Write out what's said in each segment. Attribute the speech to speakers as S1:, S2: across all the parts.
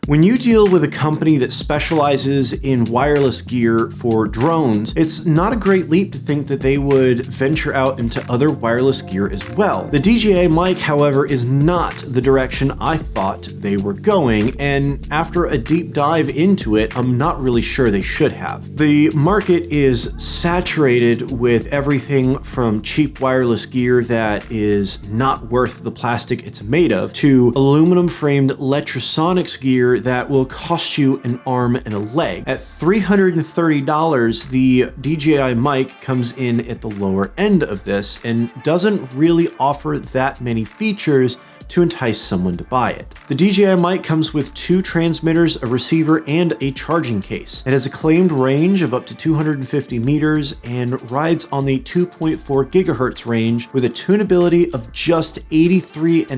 S1: When you deal with a company that specializes in wireless gear for drones, it's not a great leap to think that they would venture out into other wireless gear as well. The DJI MIC, however, is not the direction I thought they were going, and after a deep dive into it, I'm not really sure they should have. The market is saturated with everything from cheap wireless gear that is not worth the plastic it's made of to aluminum framed Electrosonics gear that will cost you an arm and a leg. At $330, the DJI MIC comes in at the lower end of this and doesn't really offer that many features to entice someone to buy it. The DJI MIC comes with 2 transmitters, a receiver, and a charging case. It has a claimed range of up to 250 meters and rides on the 2.4 gigahertz range with a tunability of just 83.5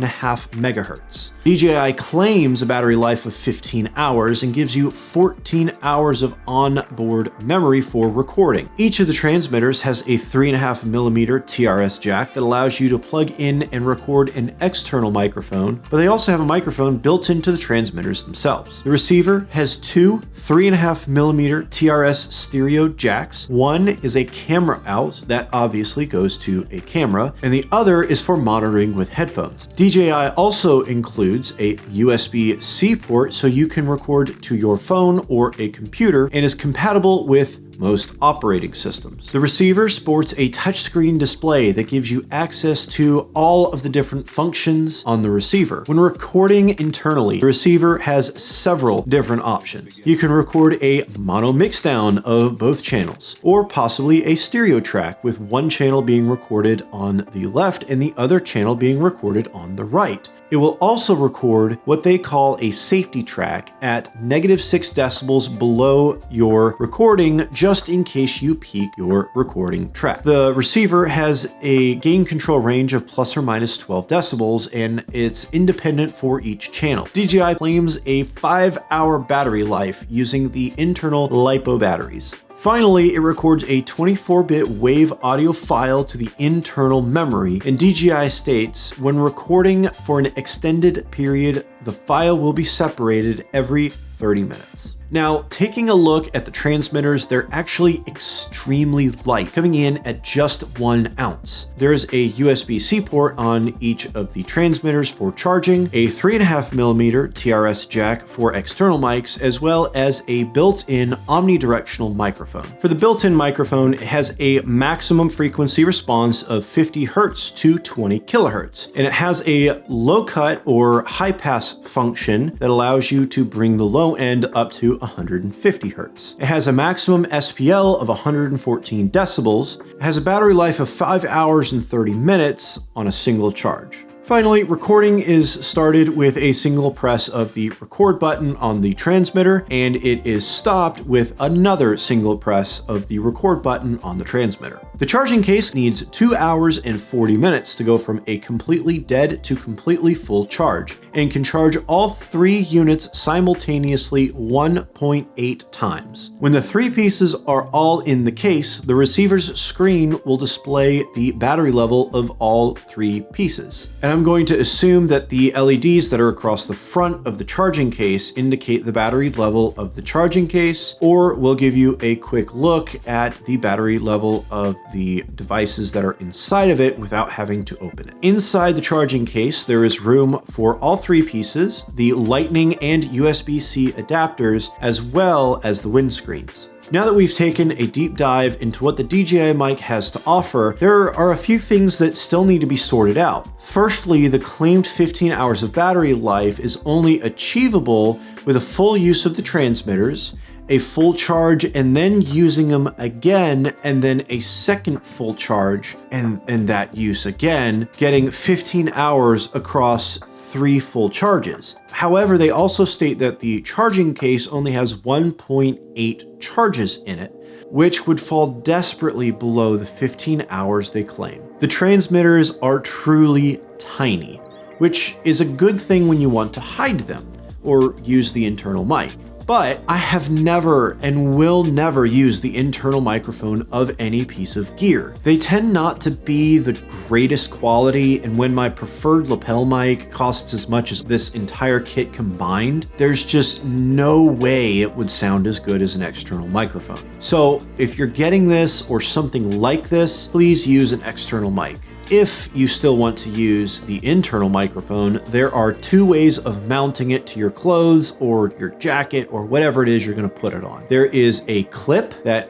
S1: megahertz. DJI claims a battery life of 15 hours and gives you 14 hours of onboard memory for recording. Each of the transmitters has a 3.5mm TRS jack that allows you to plug in and record an external microphone, but they also have a microphone built into the transmitters themselves. The receiver has 2 3.5mm TRS stereo jacks. One is a camera out that obviously goes to a camera, and the other is for monitoring with headphones. DJI also includes a USB-C port so you can record to your phone or a computer and is compatible with most operating systems. The receiver sports a touchscreen display that gives you access to all of the different functions on the receiver. When recording internally, the receiver has several different options. You can record a mono mixdown of both channels, or possibly a stereo track with one channel being recorded on the left and the other channel being recorded on the right. It will also record what they call a safety track at -6 decibels below your recording, just in case you peak your recording track. The receiver has a gain control range of plus or minus 12 decibels, and it's independent for each channel. DJI claims a 5-hour battery life using the internal LiPo batteries. Finally, it records a 24-bit wave audio file to the internal memory, and DJI states, when recording for an extended period, the file will be separated every 30 minutes. Now, taking a look at the transmitters, they're actually extremely light, coming in at just 1 ounce. There's a USB-C port on each of the transmitters for charging, a 3.5mm TRS jack for external mics, as well as a built-in omnidirectional microphone. For the built-in microphone, it has a maximum frequency response of 50 Hz to 20 kHz, and it has a low cut or high pass function that allows you to bring the low end up to 150 Hz. It has a maximum SPL of 114 decibels. It has a battery life of 5 hours and 30 minutes on a single charge. Finally, recording is started with a single press of the record button on the transmitter, and it is stopped with another single press of the record button on the transmitter. The charging case needs 2 hours and 40 minutes to go from a completely dead to completely full charge, and can charge all 3 units simultaneously 1.8 times. When the 3 pieces are all in the case, the receiver's screen will display the battery level of all 3 pieces. And I'm going to assume that the LEDs that are across the front of the charging case indicate the battery level of the charging case, or will give you a quick look at the battery level of the devices that are inside of it without having to open it. Inside the charging case, there is room for all 3 pieces, the Lightning and USB-C adapters, as well as the windscreens. Now that we've taken a deep dive into what the DJI MIC has to offer, there are a few things that still need to be sorted out. Firstly, the claimed 15 hours of battery life is only achievable with a full use of the transmitters, a full charge, and then using them again, and then a second full charge, and that use again, getting 15 hours across 3 full charges. However, they also state that the charging case only has 1.8 charges in it, which would fall desperately below the 15 hours they claim. The transmitters are truly tiny, which is a good thing when you want to hide them or use the internal mic. but I have never and will never use the internal microphone of any piece of gear. They tend not to be the greatest quality, and when my preferred lapel mic costs as much as this entire kit combined, there's just no way it would sound as good as an external microphone. So if you're getting this or something like this, please use an external mic. If you still want to use the internal microphone, there are two ways of mounting it to your clothes or your jacket or whatever it is you're going to put it on. There is a clip that,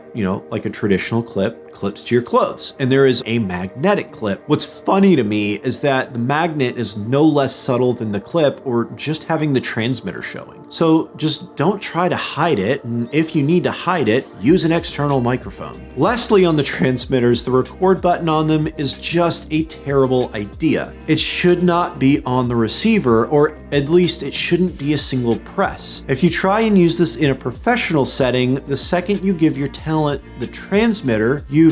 S1: like a traditional clip, clips to your clothes, and there is a magnetic clip. What's funny to me is that the magnet is no less subtle than the clip or just having the transmitter showing. So just don't try to hide it, and if you need to hide it, use an external microphone. Lastly, on the transmitters, the record button on them is just a terrible idea. It should not be on the receiver, or at least it shouldn't be a single press. If you try and use this in a professional setting, the second you give your talent the transmitter, you've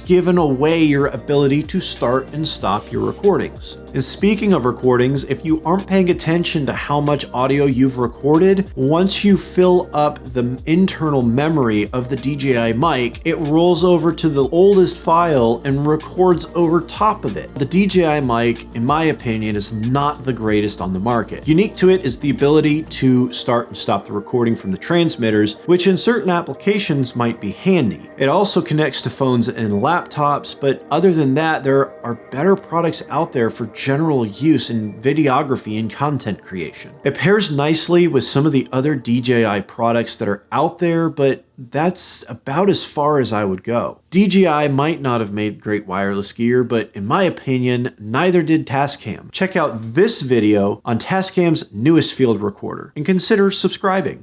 S1: given away your ability to start and stop your recordings. And speaking of recordings, if you aren't paying attention to how much audio you've recorded, once you fill up the internal memory of the DJI mic, it rolls over to the oldest file and records over top of it. The DJI mic, in my opinion, is not the greatest on the market. Unique to it is the ability to start and stop the recording from the transmitters, which in certain applications might be handy. It also connects to phones and laptops, but other than that, there are better products out there for general use in videography and content creation. It pairs nicely with some of the other DJI products that are out there, but that's about as far as I would go. DJI might not have made great wireless gear, but in my opinion, neither did Tascam. Check out this video on Tascam's newest field recorder and consider subscribing.